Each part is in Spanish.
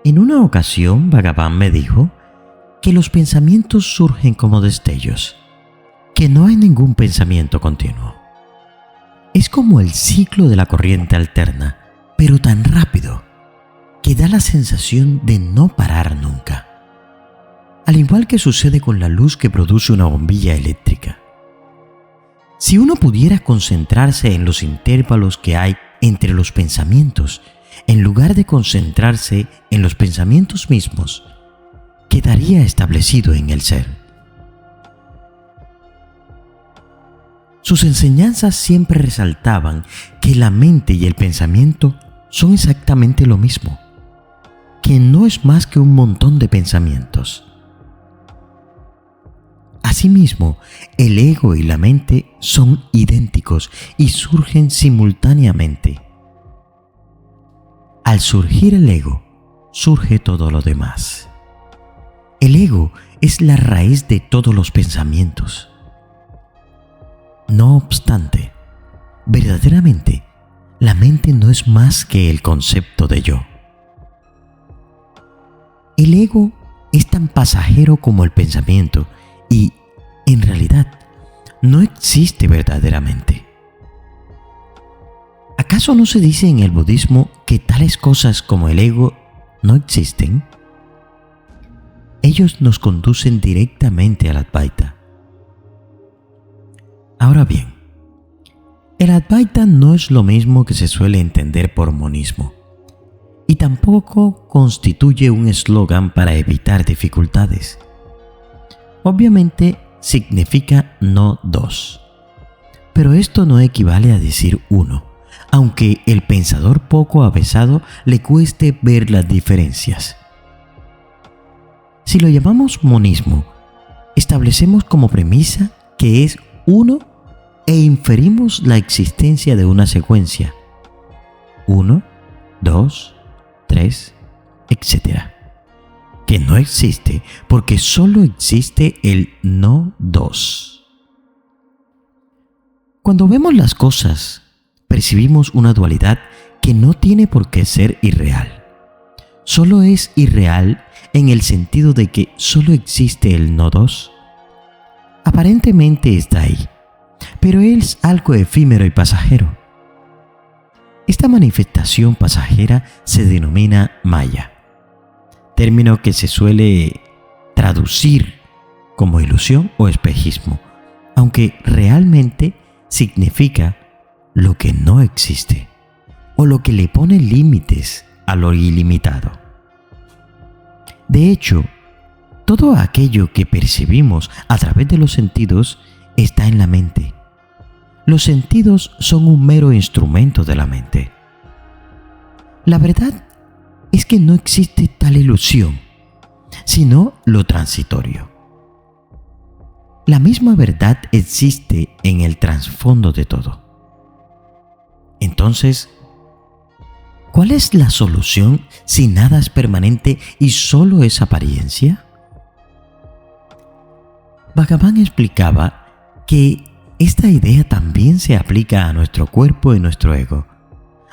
En una ocasión, Bhagavan me dijo que los pensamientos surgen como destellos, que no hay ningún pensamiento continuo. Es como el ciclo de la corriente alterna, pero tan rápido que da la sensación de no parar nunca. Al igual que sucede con la luz que produce una bombilla eléctrica. Si uno pudiera concentrarse en los intervalos que hay entre los pensamientos, en lugar de concentrarse en los pensamientos mismos, quedaría establecido en el ser. Sus enseñanzas siempre resaltaban que la mente y el pensamiento son exactamente lo mismo, que no es más que un montón de pensamientos. Asimismo, el ego y la mente son idénticos y surgen simultáneamente. Al surgir el ego, surge todo lo demás. El ego es la raíz de todos los pensamientos. No obstante, verdaderamente, la mente no es más que el concepto de yo. El ego es tan pasajero como el pensamiento y, en realidad, no existe verdaderamente. ¿Acaso no se dice en el budismo que tales cosas como el ego no existen? Ellos nos conducen directamente al Advaita. Ahora bien, el Advaita no es lo mismo que se suele entender por monismo, y tampoco constituye un eslogan para evitar dificultades. Obviamente significa no dos, pero esto no equivale a decir uno, aunque el pensador poco avesado le cueste ver las diferencias. Si lo llamamos monismo, establecemos como premisa que es uno e inferimos la existencia de una secuencia. 1, 2, 3, etc. Que no existe porque solo existe el no dos. Cuando vemos las cosas, percibimos una dualidad que no tiene por qué ser irreal. Solo es irreal en el sentido de que solo existe el no dos. Aparentemente está ahí, pero es algo efímero y pasajero. Esta manifestación pasajera se denomina maya, término que se suele traducir como ilusión o espejismo, aunque realmente significa lo que no existe o lo que le pone límites a lo ilimitado. De hecho, todo aquello que percibimos a través de los sentidos está en la mente. Los sentidos son un mero instrumento de la mente. La verdad es que no existe tal ilusión, sino lo transitorio. La misma verdad existe en el trasfondo de todo. Entonces, ¿cuál es la solución si nada es permanente y solo es apariencia? Bhagavan explicaba que esta idea también se aplica a nuestro cuerpo y nuestro ego,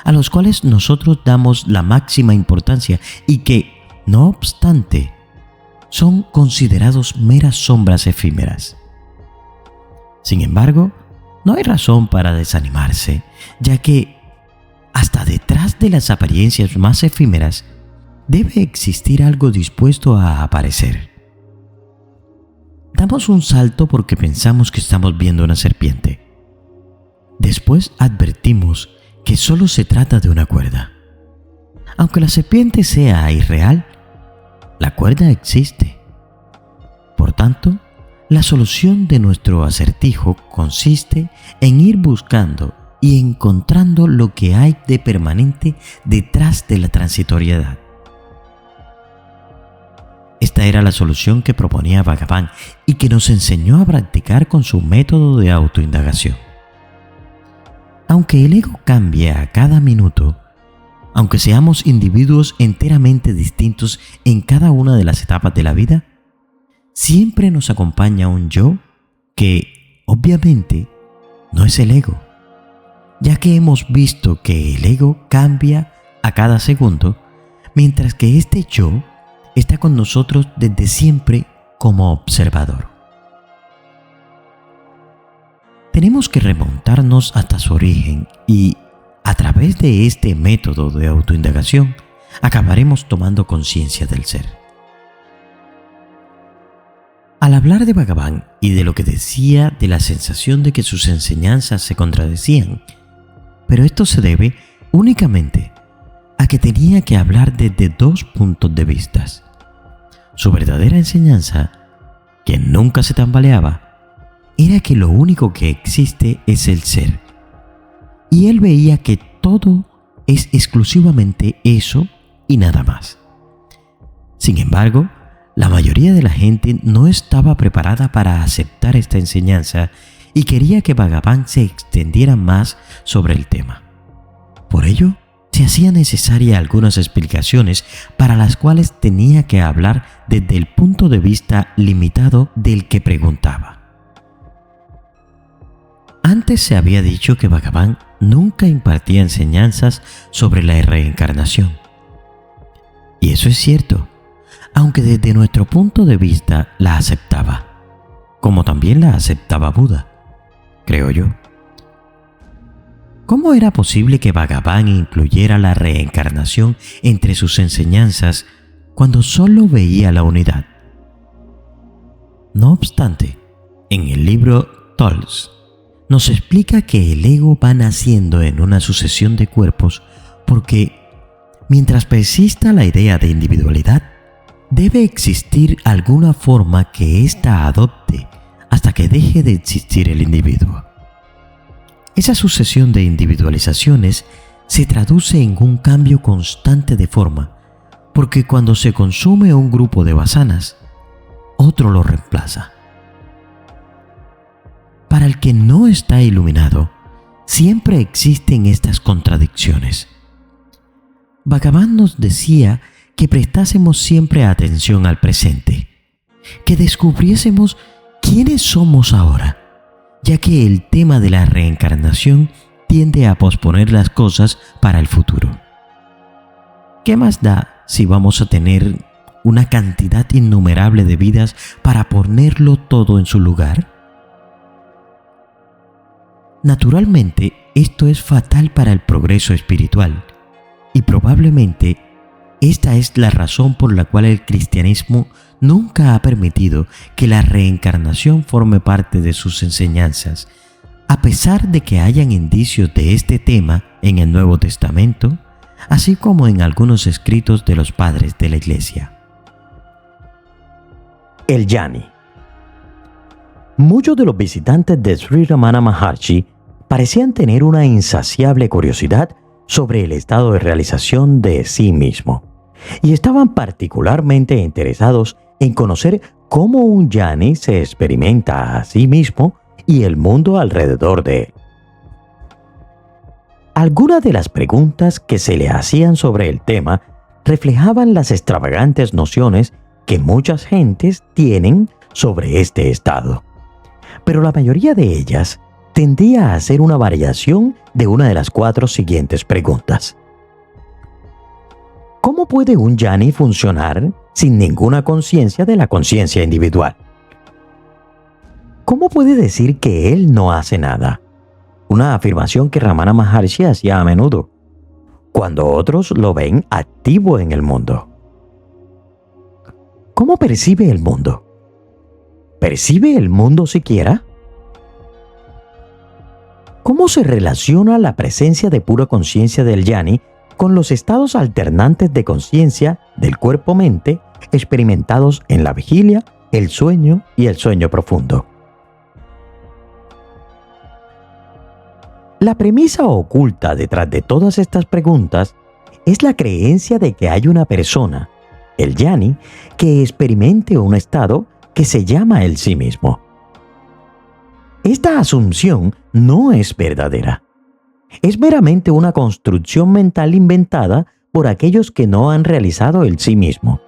a los cuales nosotros damos la máxima importancia y que, no obstante, son considerados meras sombras efímeras. Sin embargo, no hay razón para desanimarse, ya que hasta detrás de las apariencias más efímeras debe existir algo dispuesto a aparecer. Damos un salto porque pensamos que estamos viendo una serpiente. Después advertimos que solo se trata de una cuerda. Aunque la serpiente sea irreal, la cuerda existe. Por tanto, la solución de nuestro acertijo consiste en ir buscando y encontrando lo que hay de permanente detrás de la transitoriedad. Esta era la solución que proponía Bhagavan y que nos enseñó a practicar con su método de autoindagación. Aunque el ego cambie a cada minuto, aunque seamos individuos enteramente distintos en cada una de las etapas de la vida, siempre nos acompaña un yo que, obviamente, no es el ego, ya que hemos visto que el ego cambia a cada segundo, mientras que este yo está con nosotros desde siempre como observador. Tenemos que remontarnos hasta su origen y, a través de este método de autoindagación, acabaremos tomando conciencia del ser. Al hablar de Bhagavan y de lo que decía de la sensación de que sus enseñanzas se contradecían, pero esto se debe únicamente a que tenía que hablar desde dos puntos de vista. Su verdadera enseñanza, que nunca se tambaleaba, era que lo único que existe es el ser. Y él veía que todo es exclusivamente eso y nada más. Sin embargo, la mayoría de la gente no estaba preparada para aceptar esta enseñanza y quería que Bhagavan se extendiera más sobre el tema. Por ello, se hacían necesarias algunas explicaciones para las cuales tenía que hablar desde el punto de vista limitado del que preguntaba. Antes se había dicho que Bhagavan nunca impartía enseñanzas sobre la reencarnación. Y eso es cierto, aunque desde nuestro punto de vista la aceptaba, como también la aceptaba Buda, creo yo. ¿Cómo era posible que Bhagavan incluyera la reencarnación entre sus enseñanzas cuando solo veía la unidad? No obstante, en el libro Tolls nos explica que el ego va naciendo en una sucesión de cuerpos porque, mientras persista la idea de individualidad, debe existir alguna forma que ésta adopte hasta que deje de existir el individuo. Esa sucesión de individualizaciones se traduce en un cambio constante de forma, porque cuando se consume un grupo de vasanas, otro lo reemplaza. Para el que no está iluminado, siempre existen estas contradicciones. Bhagavan nos decía que prestásemos siempre atención al presente, que descubriésemos quiénes somos ahora, ya que el tema de la reencarnación tiende a posponer las cosas para el futuro. ¿Qué más da si vamos a tener una cantidad innumerable de vidas para ponerlo todo en su lugar? Naturalmente, esto es fatal para el progreso espiritual y probablemente esta es la razón por la cual el cristianismo nunca ha permitido que la reencarnación forme parte de sus enseñanzas, a pesar de que hayan indicios de este tema en el Nuevo Testamento, así como en algunos escritos de los padres de la Iglesia. El Jnani. Muchos de los visitantes de Sri Ramana Maharshi parecían tener una insaciable curiosidad sobre el estado de realización de sí mismo, y estaban particularmente interesados en conocer cómo un Jnani se experimenta a sí mismo y el mundo alrededor de él. Algunas de las preguntas que se le hacían sobre el tema reflejaban las extravagantes nociones que muchas gentes tienen sobre este estado, pero la mayoría de ellas tendía a ser una variación de una de las 4 siguientes preguntas. ¿Cómo puede un Jnani funcionar sin ninguna conciencia de la conciencia individual? ¿Cómo puede decir que él no hace nada? Una afirmación que Ramana Maharshi hacía a menudo, cuando otros lo ven activo en el mundo. ¿Cómo percibe el mundo? ¿Percibe el mundo siquiera? ¿Cómo se relaciona la presencia de pura conciencia del Jnani con los estados alternantes de conciencia del cuerpo-mente experimentados en la vigilia, el sueño y el sueño profundo? La premisa oculta detrás de todas estas preguntas es la creencia de que hay una persona, el Jnani, que experimente un estado que se llama el sí mismo. Esta asunción no es verdadera. Es meramente una construcción mental inventada por aquellos que no han realizado el sí mismo,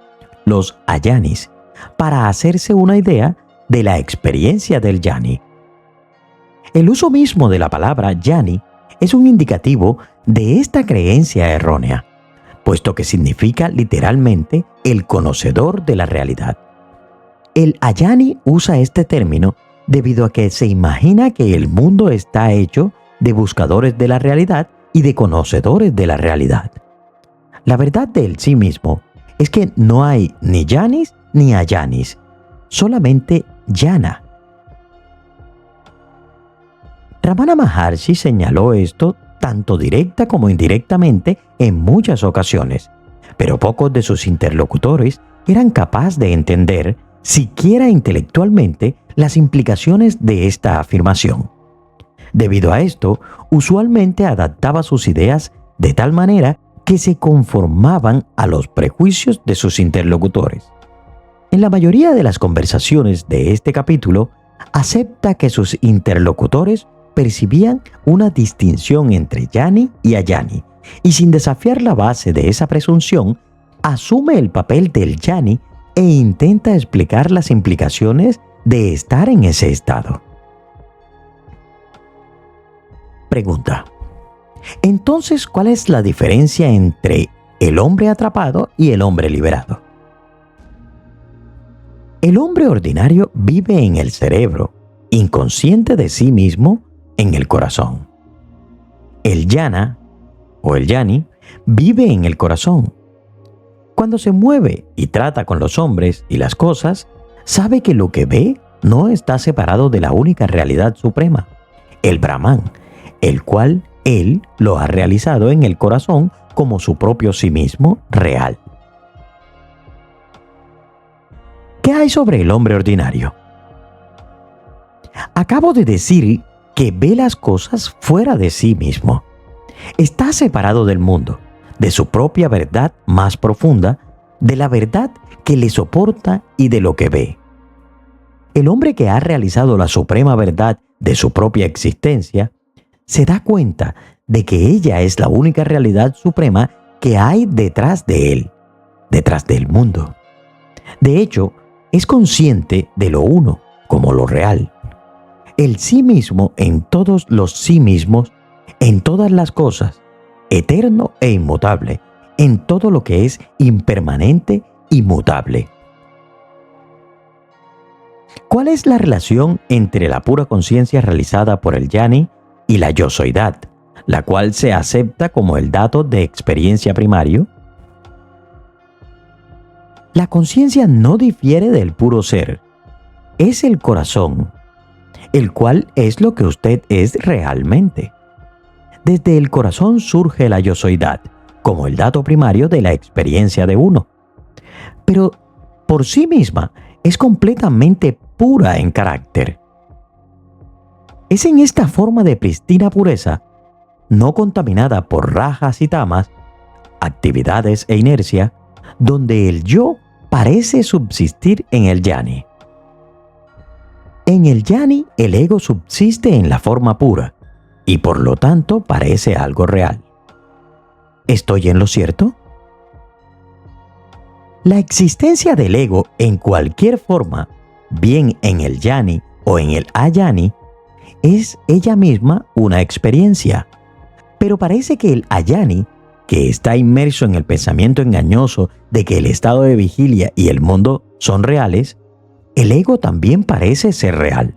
los ajnanis, para hacerse una idea de la experiencia del Jnani. El uso mismo de la palabra Jnani es un indicativo de esta creencia errónea, puesto que significa literalmente el conocedor de la realidad. El Ayani usa este término debido a que se imagina que el mundo está hecho de buscadores de la realidad y de conocedores de la realidad. La verdad del sí mismo es que no hay ni Yanis ni Ayanis, solamente Jnana. Ramana Maharshi señaló esto tanto directa como indirectamente en muchas ocasiones, pero pocos de sus interlocutores eran capaces de entender, siquiera intelectualmente, las implicaciones de esta afirmación. Debido a esto, usualmente adaptaba sus ideas de tal manera que se conformaban a los prejuicios de sus interlocutores. En la mayoría de las conversaciones de este capítulo, acepta que sus interlocutores percibían una distinción entre Jnani y Ayani, y sin desafiar la base de esa presunción, asume el papel del Jnani e intenta explicar las implicaciones de estar en ese estado. Pregunta: entonces, ¿cuál es la diferencia entre el hombre atrapado y el hombre liberado? El hombre ordinario vive en el cerebro, inconsciente de sí mismo, en el corazón. El Jnana o el Jnani vive en el corazón. Cuando se mueve y trata con los hombres y las cosas, sabe que lo que ve no está separado de la única realidad suprema, el Brahman, el cual él lo ha realizado en el corazón como su propio sí mismo real. ¿Qué hay sobre el hombre ordinario? Acabo de decir que ve las cosas fuera de sí mismo. Está separado del mundo, de su propia verdad más profunda, de la verdad que le soporta y de lo que ve. El hombre que ha realizado la suprema verdad de su propia existencia se da cuenta de que ella es la única realidad suprema que hay detrás de él, detrás del mundo. De hecho, es consciente de lo uno como lo real. El sí mismo en todos los sí mismos, en todas las cosas, eterno e inmutable, en todo lo que es impermanente y mutable. ¿Cuál es la relación entre la pura conciencia realizada por el Jnani y la yo-soidad, la cual se acepta como el dato de experiencia primario? La conciencia no difiere del puro ser. Es el corazón, el cual es lo que usted es realmente. Desde el corazón surge la yo-soidad, como el dato primario de la experiencia de uno. Pero por sí misma es completamente pura en carácter. Es en esta forma de pristina pureza, no contaminada por rajas y tamas, actividades e inercia, donde el yo parece subsistir en el Jnani. En el Jnani, el ego subsiste en la forma pura y por lo tanto parece algo real. ¿Estoy en lo cierto? La existencia del ego en cualquier forma, bien en el Jnani o en el Ayani, es ella misma una experiencia. Pero parece que el Ayani, que está inmerso en el pensamiento engañoso de que el estado de vigilia y el mundo son reales, el ego también parece ser real.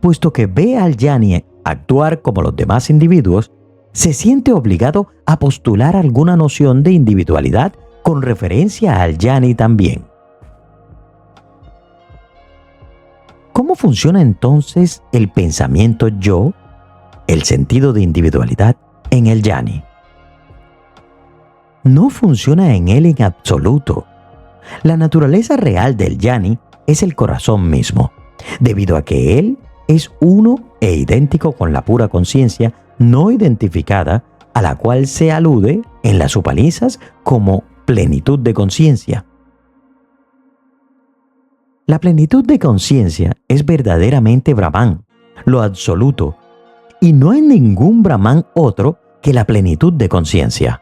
Puesto que ve al Jnani actuar como los demás individuos, se siente obligado a postular alguna noción de individualidad con referencia al Jnani también. ¿Cómo funciona entonces el pensamiento yo, el sentido de individualidad, en el Jnani? No funciona en él en absoluto. La naturaleza real del Jnani es el corazón mismo, debido a que él es uno e idéntico con la pura conciencia no identificada a la cual se alude en las Upanishads como plenitud de conciencia. La plenitud de conciencia es verdaderamente Brahman, lo absoluto, y no hay ningún Brahman otro que la plenitud de conciencia.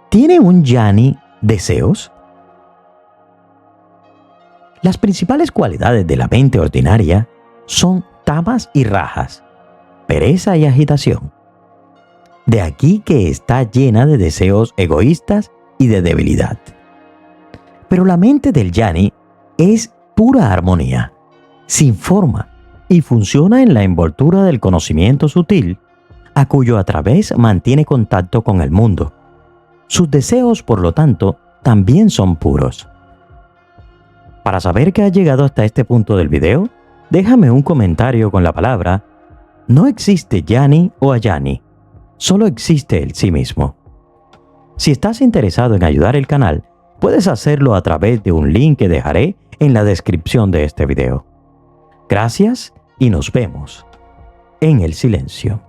¿Tiene un Jnani deseos? Las principales cualidades de la mente ordinaria son tamas y rajas, pereza y agitación. De aquí que está llena de deseos egoístas y de debilidad. Pero la mente del Jnani es pura armonía, sin forma, y funciona en la envoltura del conocimiento sutil, a cuyo a través mantiene contacto con el mundo. Sus deseos, por lo tanto, también son puros. Para saber que has llegado hasta este punto del video, déjame un comentario con la palabra "No existe Jnani o Ajnani, solo existe el sí mismo". Si estás interesado en ayudar el canal, puedes hacerlo a través de un link que dejaré en la descripción de este video. Gracias y nos vemos en el silencio.